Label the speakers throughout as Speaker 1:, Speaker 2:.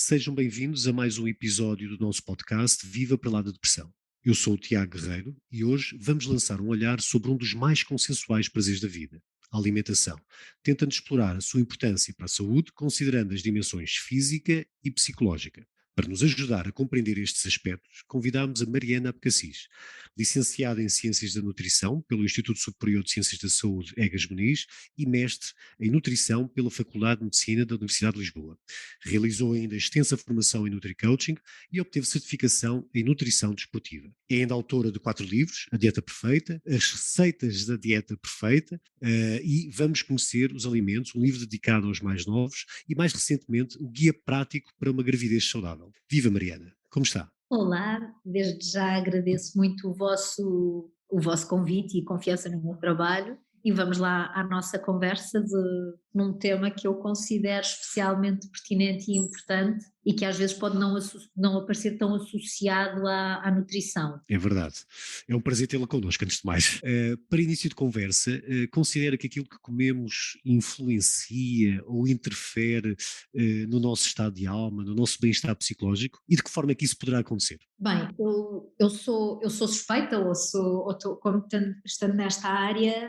Speaker 1: Sejam bem-vindos a mais um episódio do nosso podcast Viva para lá da Depressão. Eu sou o Tiago Guerreiro e hoje vamos lançar um olhar sobre um dos mais consensuais prazeres da vida, a alimentação, tentando explorar a sua importância para a saúde, considerando as dimensões física e psicológica. Para nos ajudar a compreender estes aspectos, convidamos a Mariana Abcacis, licenciada em Ciências da Nutrição pelo Instituto Superior de Ciências da Saúde Egas Muniz e mestre em Nutrição pela Faculdade de Medicina da Universidade de Lisboa. Realizou ainda extensa formação em NutriCoaching e obteve certificação em nutrição desportiva. É ainda autora de 4 livros: A Dieta Perfeita, As Receitas da Dieta Perfeita e Vamos Conhecer os Alimentos, um livro dedicado aos mais novos e, mais recentemente, o Guia Prático para uma Gravidez Saudável. Viva Mariana, como está?
Speaker 2: Olá, desde já agradeço muito o vosso convite e confiança no meu trabalho e vamos lá à nossa conversa num tema que eu considero especialmente pertinente e importante e que às vezes pode não aparecer tão associado à nutrição.
Speaker 1: É verdade. É um prazer tê-la connosco, antes de mais. Para início de conversa, considera que aquilo que comemos influencia ou interfere no nosso estado de alma, no nosso bem-estar psicológico? E de que forma é que isso poderá acontecer?
Speaker 2: Bem, eu sou suspeita como estando nesta área,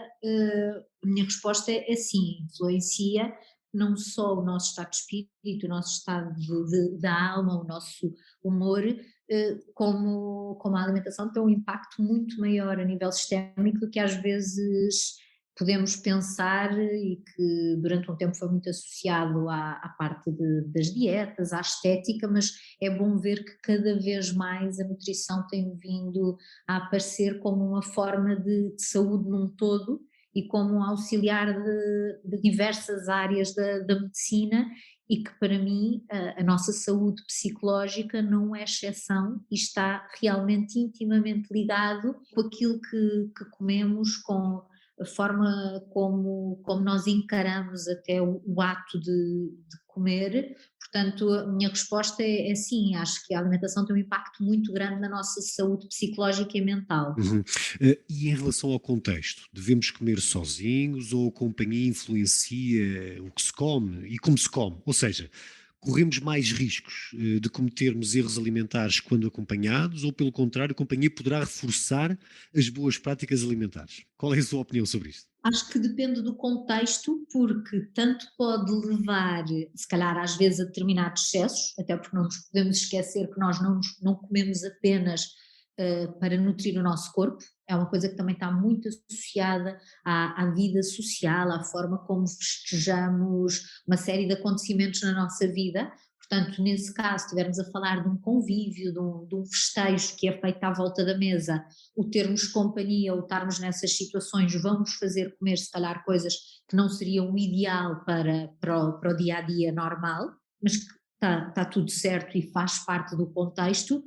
Speaker 2: a minha resposta é sim, influencia não só o nosso estado de espírito, o nosso estado da alma, o nosso humor, como a alimentação tem um impacto muito maior a nível sistémico do que às vezes podemos pensar e que durante um tempo foi muito associado à parte das dietas, à estética, mas é bom ver que cada vez mais a nutrição tem vindo a aparecer como uma forma de saúde num todo e como um auxiliar de diversas áreas da medicina e que para mim a nossa saúde psicológica não é exceção e está realmente intimamente ligado com aquilo que comemos, com a forma como nós encaramos até o ato de comer. Portanto, a minha resposta é sim, acho que a alimentação tem um impacto muito grande na nossa saúde psicológica e mental.
Speaker 1: Uhum. E em relação ao contexto, devemos comer sozinhos ou a companhia influencia o que se come e como se come? Ou seja, corremos mais riscos de cometermos erros alimentares quando acompanhados ou, pelo contrário, a companhia poderá reforçar as boas práticas alimentares? Qual é a sua opinião sobre isto?
Speaker 2: Acho que depende do contexto, porque tanto pode levar, se calhar às vezes a determinados excessos, até porque não nos podemos esquecer que nós não comemos apenas para nutrir o nosso corpo, é uma coisa que também está muito associada à vida social, à forma como festejamos uma série de acontecimentos na nossa vida. Portanto, nesse caso, se estivermos a falar de um convívio, de um festejo que é feito à volta da mesa, o termos companhia ou estarmos nessas situações vamos fazer comer se calhar coisas que não seriam o ideal para o dia a dia normal, mas que está tudo certo e faz parte do contexto.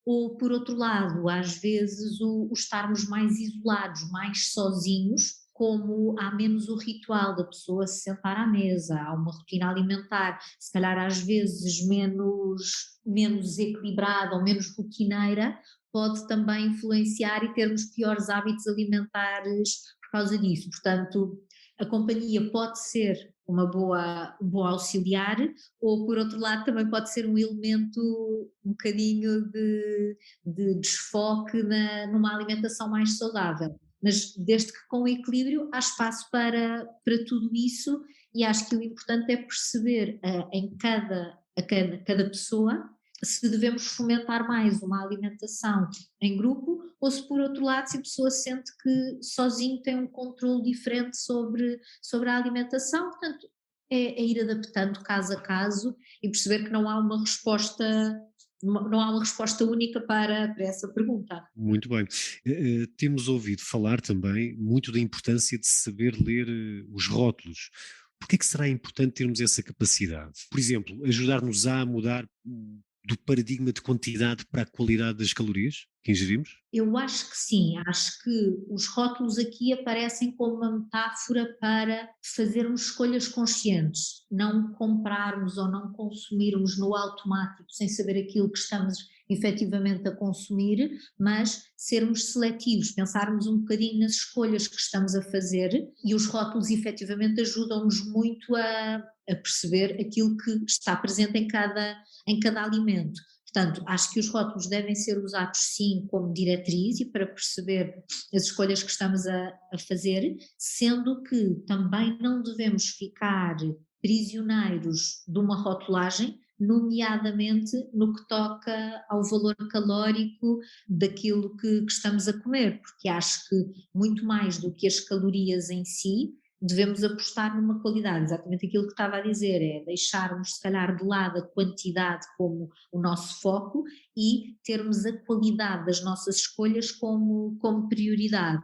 Speaker 2: Ou por outro lado, às vezes o estarmos mais isolados, mais sozinhos, como há menos o ritual da pessoa se sentar à mesa, há uma rotina alimentar, se calhar às vezes menos equilibrada ou menos rotineira, pode também influenciar e termos piores hábitos alimentares por causa disso. Portanto, a companhia pode ser um bom auxiliar, ou por outro lado também pode ser um elemento um bocadinho de desfoque numa alimentação mais saudável. Mas desde que com equilíbrio há espaço para tudo isso e acho que o importante é perceber cada pessoa se devemos fomentar mais uma alimentação em grupo ou se por outro lado se a pessoa sente que sozinho tem um controle diferente sobre a alimentação, portanto é ir adaptando caso a caso e perceber que não há uma resposta única para essa pergunta.
Speaker 1: Muito bem. Temos ouvido falar também muito da importância de saber ler os rótulos. Por que é que será importante termos essa capacidade? Por exemplo, ajudar-nos a mudar do paradigma de quantidade para a qualidade das calorias que ingerimos?
Speaker 2: Eu acho que sim, acho que os rótulos aqui aparecem como uma metáfora para fazermos escolhas conscientes, não comprarmos ou não consumirmos no automático sem saber aquilo que estamos efetivamente a consumir, mas sermos seletivos, pensarmos um bocadinho nas escolhas que estamos a fazer e os rótulos efetivamente ajudam-nos muito a perceber aquilo que está presente em cada alimento. Portanto, acho que os rótulos devem ser usados sim como diretriz e para perceber as escolhas que estamos a fazer, sendo que também não devemos ficar prisioneiros de uma rotulagem, nomeadamente no que toca ao valor calórico daquilo que estamos a comer, porque acho que muito mais do que as calorias em si, devemos apostar numa qualidade, exatamente aquilo que estava a dizer, é deixarmos se calhar de lado a quantidade como o nosso foco e termos a qualidade das nossas escolhas como prioridade.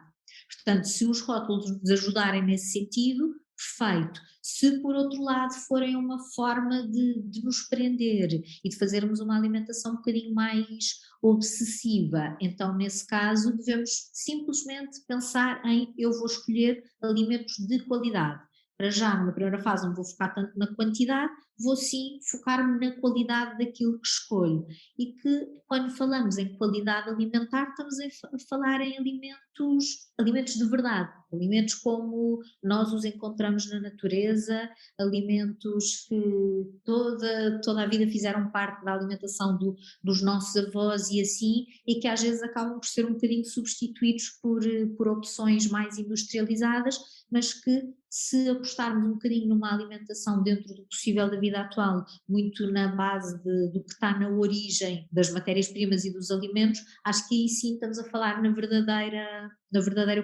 Speaker 2: Portanto, se os rótulos nos ajudarem nesse sentido, perfeito. Se por outro lado forem uma forma de nos prender e de fazermos uma alimentação um bocadinho mais obsessiva, então nesse caso devemos simplesmente pensar em eu vou escolher alimentos de qualidade. Para já, numa primeira fase, não vou focar tanto na quantidade, vou sim focar-me na qualidade daquilo que escolho. E que, quando falamos em qualidade alimentar, estamos a falar em alimentos de verdade, alimentos como nós os encontramos na natureza, alimentos que toda a vida fizeram parte da alimentação dos nossos avós e assim, e que às vezes acabam por ser um bocadinho substituídos por opções mais industrializadas, mas que se apostarmos um bocadinho numa alimentação dentro do possível da vida atual, muito na base do que está na origem das matérias-primas e dos alimentos, acho que aí sim estamos a falar na verdadeira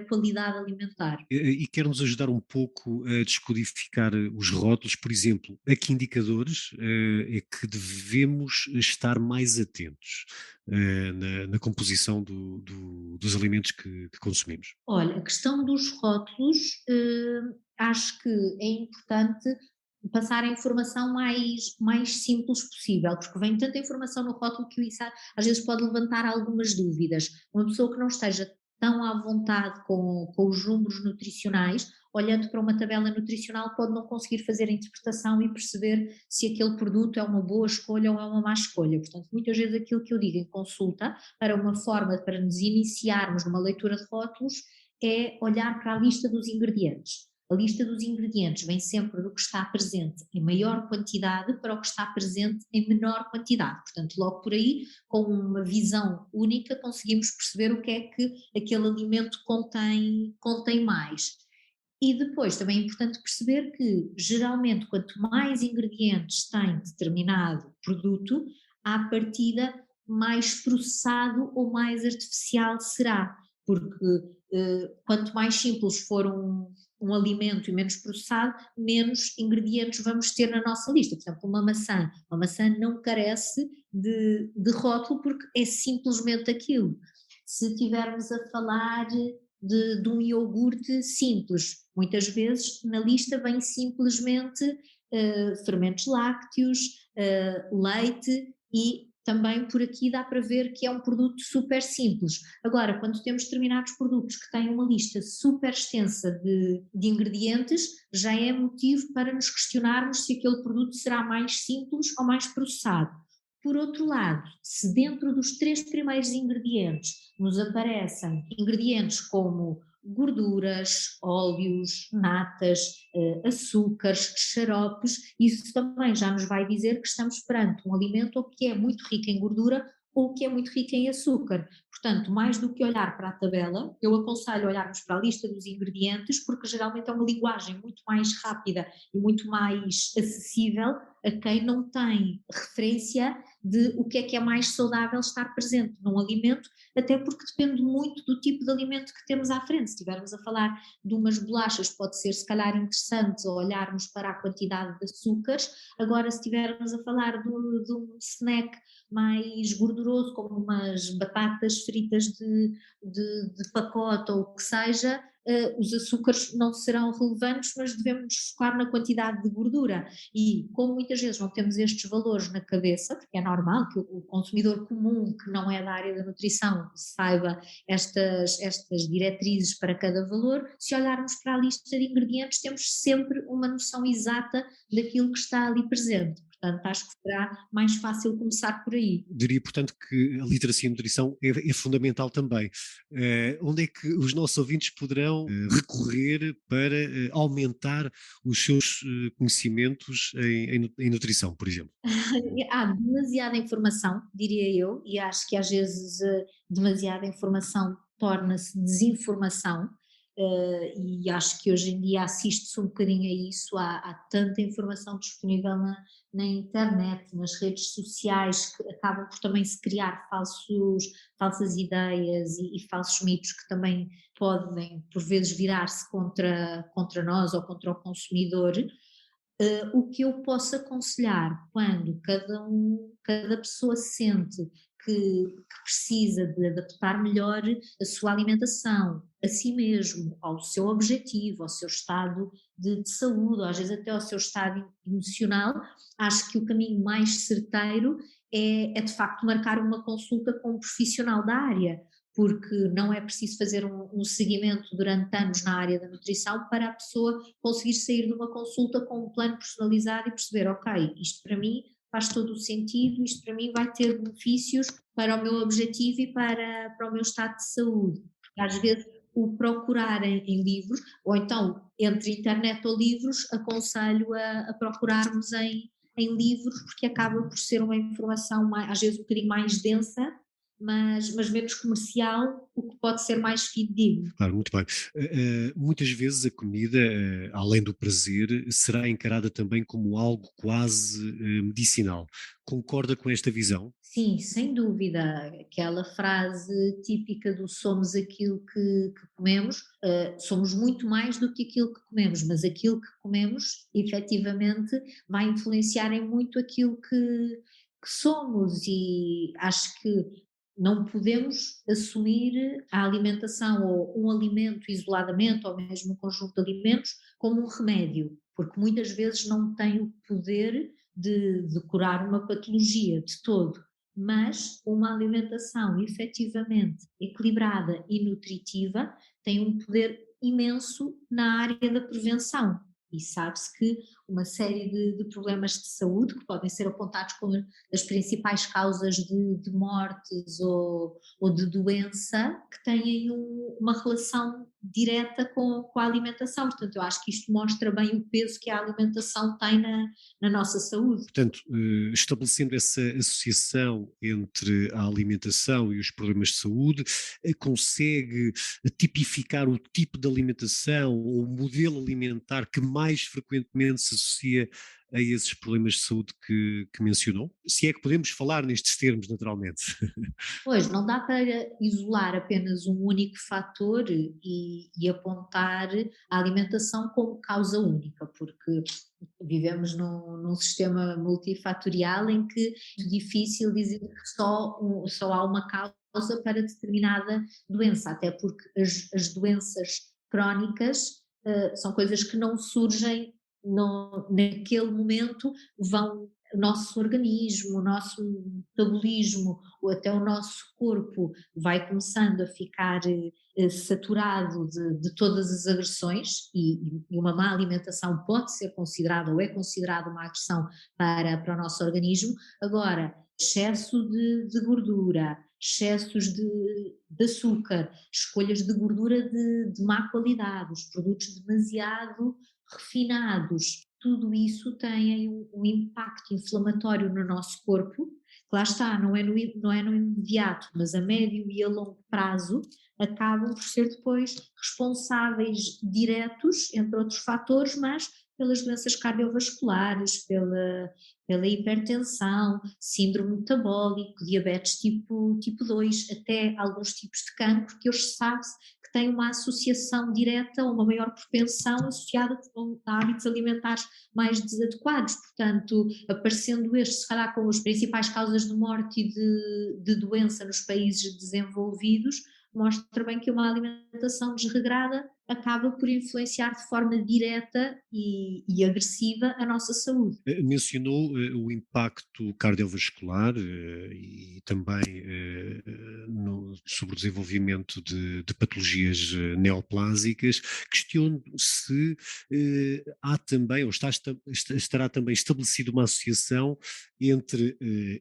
Speaker 2: qualidade alimentar.
Speaker 1: E quer-nos ajudar um pouco a descodificar os rótulos, por exemplo, a que indicadores é que devemos estar mais atentos na composição dos alimentos que consumimos?
Speaker 2: Olha, a questão dos rótulos, acho que é importante passar a informação mais simples possível, porque vem tanta informação no rótulo que isso às vezes pode levantar algumas dúvidas. Uma pessoa que não esteja tão à vontade com os números nutricionais, olhando para uma tabela nutricional, pode não conseguir fazer a interpretação e perceber se aquele produto é uma boa escolha ou é uma má escolha. Portanto, muitas vezes aquilo que eu digo em consulta, para uma forma para nos iniciarmos numa leitura de rótulos, é olhar para a lista dos ingredientes. A lista dos ingredientes vem sempre do que está presente em maior quantidade para o que está presente em menor quantidade. Portanto, logo por aí, com uma visão única, conseguimos perceber o que é que aquele alimento contém mais. E depois também é importante perceber que, geralmente, quanto mais ingredientes tem determinado produto, à partida, mais processado ou mais artificial será, porque quanto mais simples for um alimento e menos processado, menos ingredientes vamos ter na nossa lista. Por exemplo, uma maçã não carece de rótulo porque é simplesmente aquilo. Se estivermos a falar de um iogurte simples, muitas vezes na lista vem simplesmente fermentos lácteos, leite e também por aqui dá para ver que é um produto super simples. Agora, quando temos determinados produtos que têm uma lista super extensa de ingredientes, já é motivo para nos questionarmos se aquele produto será mais simples ou mais processado. Por outro lado, se dentro dos três primeiros ingredientes nos aparecem ingredientes como gorduras, óleos, natas, açúcares, xaropes, isso também já nos vai dizer que estamos perante um alimento ou que é muito rico em gordura ou que é muito rico em açúcar. Portanto, mais do que olhar para a tabela, eu aconselho olharmos para a lista dos ingredientes, porque geralmente é uma linguagem muito mais rápida e muito mais acessível a quem não tem referência de o que é mais saudável estar presente num alimento, até porque depende muito do tipo de alimento que temos à frente. Se estivermos a falar de umas bolachas, pode ser se calhar interessante olharmos para a quantidade de açúcares, agora se estivermos a falar de um snack mais gorduroso, como umas batatas fritas de pacote ou o que seja, os açúcares não serão relevantes, mas devemos nos focar na quantidade de gordura. E como muitas vezes não temos estes valores na cabeça, porque é normal que o consumidor comum, que não é da área da nutrição, saiba estas diretrizes para cada valor, se olharmos para a lista de ingredientes, temos sempre uma noção exata daquilo que está ali presente. Portanto, acho que será mais fácil começar por aí.
Speaker 1: Diria, portanto, que a literacia em nutrição é fundamental também. Onde é que os nossos ouvintes poderão recorrer para aumentar os seus conhecimentos em nutrição, por exemplo?
Speaker 2: Há demasiada informação, diria eu, e acho que às vezes demasiada informação torna-se desinformação, e acho que hoje em dia assiste-se um bocadinho a isso, há tanta informação disponível na internet, nas redes sociais, que acabam por também se criar falsas ideias e falsos mitos que também podem, por vezes, virar-se contra nós ou contra o consumidor. O que eu posso aconselhar quando cada pessoa sente que precisa de adaptar melhor a sua alimentação, a si mesmo, ao seu objetivo, ao seu estado de saúde, ou às vezes até ao seu estado emocional, acho que o caminho mais certeiro é de facto marcar uma consulta com um profissional da área, porque não é preciso fazer um seguimento durante anos na área da nutrição para a pessoa conseguir sair de uma consulta com um plano personalizado e perceber, ok, isto para mim faz todo o sentido, isto para mim vai ter benefícios para o meu objetivo e para o meu estado de saúde. Porque às vezes o procurar em livros, ou então entre internet ou livros, aconselho a procurarmos em livros, porque acaba por ser uma informação mais, às vezes um bocadinho mais densa, mas menos comercial, o que pode ser mais fidedigno.
Speaker 1: Claro, muito bem. Muitas vezes a comida, além do prazer, será encarada também como algo quase medicinal. Concorda com esta visão?
Speaker 2: Sim, sem dúvida, aquela frase típica do somos aquilo que comemos, somos muito mais do que aquilo que comemos, mas aquilo que comemos efetivamente vai influenciar em muito aquilo que somos, e acho que não podemos assumir a alimentação ou um alimento isoladamente ou mesmo um conjunto de alimentos como um remédio, porque muitas vezes não tem o poder de curar uma patologia de todo, mas uma alimentação efetivamente equilibrada e nutritiva tem um poder imenso na área da prevenção. E sabe-se que uma série de problemas de saúde que podem ser apontados como as principais causas de mortes ou de doença, que têm uma relação direta com a alimentação. Portanto, eu acho que isto mostra bem o peso que a alimentação tem na nossa saúde.
Speaker 1: Portanto, estabelecendo essa associação entre a alimentação e os problemas de saúde, consegue tipificar o tipo de alimentação ou o modelo alimentar que mais frequentemente se associa a esses problemas de saúde que mencionou? Se é que podemos falar nestes termos, naturalmente.
Speaker 2: Pois, não dá para isolar apenas um único fator e apontar a alimentação como causa única, porque vivemos num sistema multifatorial em que é difícil dizer que só há uma causa para determinada doença, até porque as doenças crónicas são coisas que não surgem naquele momento, vão o nosso organismo, o nosso metabolismo, ou até o nosso corpo vai começando a ficar saturado de todas as agressões, e uma má alimentação pode ser considerada ou é considerada uma agressão para o nosso organismo. Agora, excesso de gordura, excessos de açúcar, escolhas de gordura de má qualidade, os produtos demasiado refinados, tudo isso tem aí um impacto inflamatório no nosso corpo, que lá está, não é no imediato, mas a médio e a longo prazo acabam por ser depois responsáveis diretos, entre outros fatores, mas pelas doenças cardiovasculares, pela hipertensão, síndrome metabólico, diabetes tipo 2, até alguns tipos de cancro, que hoje sabe-se que têm uma associação direta ou uma maior propensão associada a hábitos alimentares mais desadequados. Portanto, aparecendo este, se calhar, como as principais causas de morte e de doença nos países desenvolvidos, mostra bem que uma alimentação desregrada acaba por influenciar de forma direta e agressiva a nossa saúde.
Speaker 1: Mencionou o impacto cardiovascular e também sobre o desenvolvimento de patologias neoplásicas. Questiono se há também, ou estará também estabelecida uma associação entre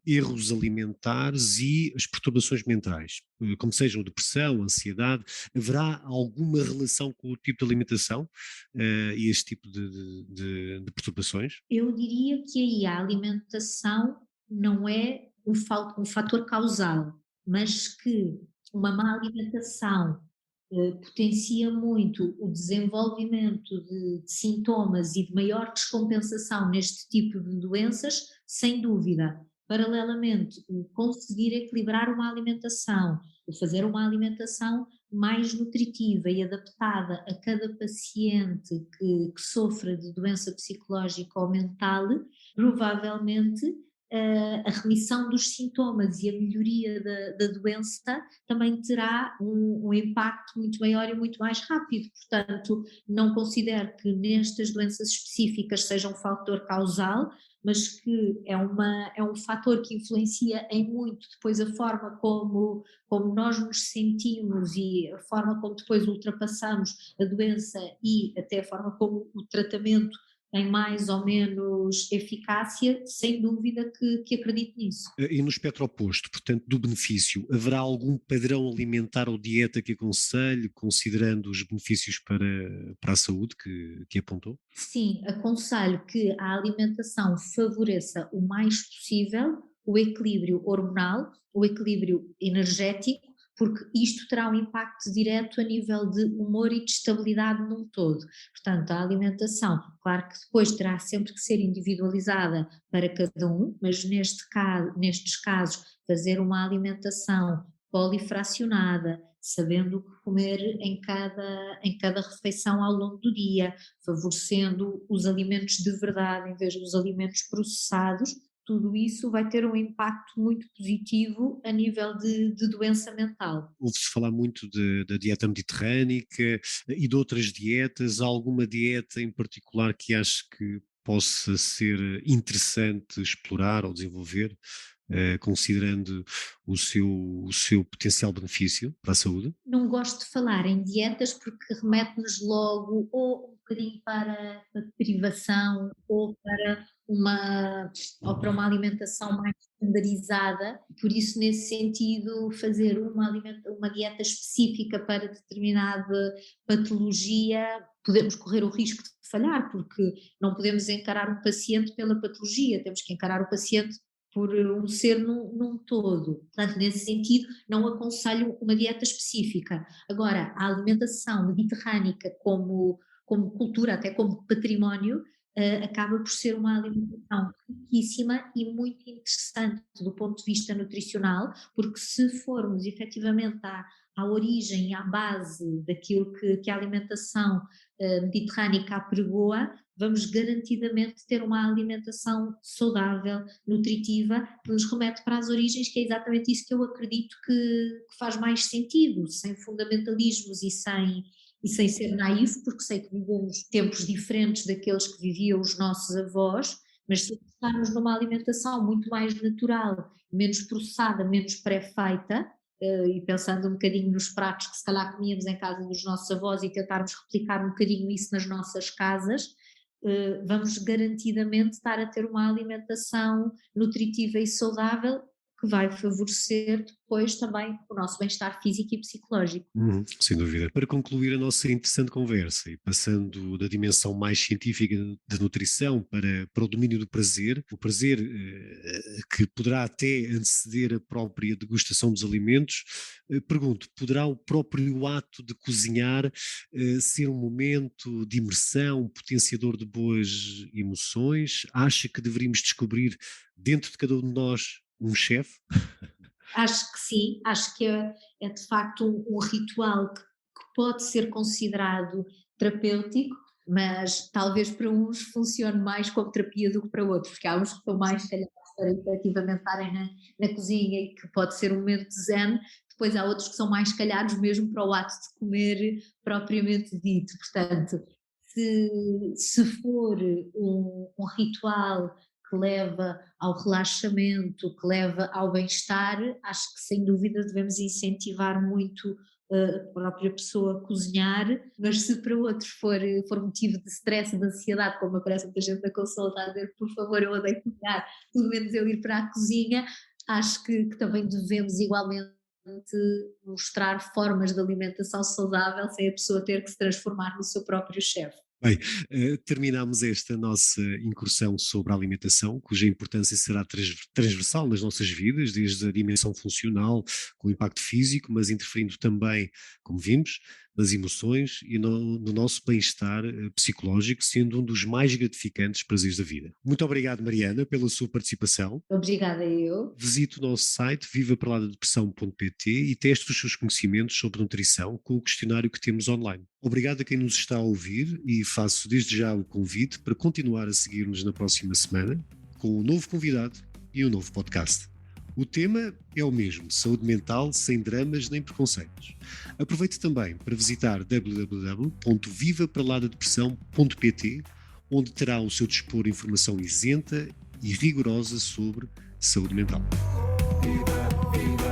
Speaker 1: erros alimentares e as perturbações mentais, como sejam depressão, ansiedade. Haverá alguma relação com o tipo de alimentação e este tipo de perturbações?
Speaker 2: Eu diria que aí a alimentação não é um fator causal, mas que uma má alimentação potencia muito o desenvolvimento de sintomas e de maior descompensação neste tipo de doenças, sem dúvida. Paralelamente, o conseguir equilibrar uma alimentação, o fazer uma alimentação mais nutritiva e adaptada a cada paciente que sofra de doença psicológica ou mental, provavelmente a remissão dos sintomas e a melhoria da doença também terá um impacto muito maior e muito mais rápido. Portanto, não considero que nestas doenças específicas seja um fator causal, mas que é um fator que influencia em muito depois a forma como nós nos sentimos e a forma como depois ultrapassamos a doença e até a forma como o tratamento tem mais ou menos eficácia, sem dúvida que acredito nisso.
Speaker 1: E no espectro oposto, portanto, do benefício, haverá algum padrão alimentar ou dieta que aconselhe, considerando os benefícios para a saúde que apontou?
Speaker 2: Sim, aconselho que a alimentação favoreça o mais possível o equilíbrio hormonal, o equilíbrio energético, porque isto terá um impacto direto a nível de humor e de estabilidade num todo. Portanto, a alimentação, claro que depois terá sempre que ser individualizada para cada um, mas nestes casos, fazer uma alimentação polifracionada, sabendo o que comer em cada refeição ao longo do dia, favorecendo os alimentos de verdade em vez dos alimentos processados, tudo isso vai ter um impacto muito positivo a nível de doença mental.
Speaker 1: Ouve-se falar muito da dieta mediterrânica e de outras dietas. Há alguma dieta em particular que acho que possa ser interessante explorar ou desenvolver, considerando o seu potencial benefício para a saúde?
Speaker 2: Não gosto de falar em dietas porque remete-nos logo ou um bocadinho para a privação uma, ou para uma alimentação mais estandarizada, por isso nesse sentido fazer uma dieta específica para determinada patologia, podemos correr o risco de falhar, porque não podemos encarar um paciente pela patologia, temos que encarar o paciente por um ser num todo. Portanto, nesse sentido, não aconselho uma dieta específica. Agora, a alimentação mediterrânica como cultura, até como património, acaba por ser uma alimentação riquíssima e muito interessante do ponto de vista nutricional, porque se formos efetivamente à origem e à base daquilo que a alimentação mediterrânica apregoa, vamos garantidamente ter uma alimentação saudável, nutritiva, que nos remete para as origens, que é exatamente isso que eu acredito que faz mais sentido, sem fundamentalismos e sem ser naif, porque sei que vivemos tempos diferentes daqueles que viviam os nossos avós, mas se estarmos numa alimentação muito mais natural, menos processada, menos pré-feita, e pensando um bocadinho nos pratos que se calhar comíamos em casa dos nossos avós e tentarmos replicar um bocadinho isso nas nossas casas, vamos garantidamente estar a ter uma alimentação nutritiva e saudável que vai favorecer depois também o nosso bem-estar físico e psicológico.
Speaker 1: Uhum, sem dúvida. Para concluir a nossa interessante conversa e passando da dimensão mais científica da nutrição para o domínio do prazer, o prazer que poderá até anteceder a própria degustação dos alimentos, pergunto, poderá o próprio ato de cozinhar ser um momento de imersão, um potenciador de boas emoções? Acha que deveríamos descobrir dentro de cada um de nós um chefe?
Speaker 2: Acho que sim, acho que é de facto um ritual que pode ser considerado terapêutico, mas talvez para uns funcione mais como terapia do que para outros, porque há uns que estão mais, se calhar, para efetivamente estarem na cozinha e que pode ser um momento de zen, depois há outros que são mais calhados mesmo para o ato de comer propriamente dito. Portanto, se for um ritual que leva ao relaxamento, que leva ao bem-estar, acho que sem dúvida devemos incentivar muito a própria pessoa a cozinhar, mas se para outros for motivo de stress, de ansiedade, como aparece muita gente na consulta a dizer, por favor, eu odeio cozinhar, tudo menos eu ir para a cozinha, acho que também devemos igualmente mostrar formas de alimentação saudável sem a pessoa ter que se transformar no seu próprio chefe.
Speaker 1: Bem, terminamos esta nossa incursão sobre a alimentação, cuja importância será transversal nas nossas vidas, desde a dimensão funcional, com o impacto físico, mas interferindo também, como vimos, nas emoções e no nosso bem-estar psicológico, sendo um dos mais gratificantes prazeres da vida. Muito obrigado, Mariana, pela sua participação.
Speaker 2: Obrigada eu.
Speaker 1: Visite o nosso site vivaparaladepressão.pt e teste os seus conhecimentos sobre nutrição com o questionário que temos online. Obrigado a quem nos está a ouvir e faço desde já o convite para continuar a seguir-nos na próxima semana com um novo convidado e um novo podcast. O tema é o mesmo, saúde mental sem dramas nem preconceitos. Aproveite também para visitar www.vivaparaladepressão.pt, onde terá ao seu dispor informação isenta e rigorosa sobre saúde mental. Viva, viva.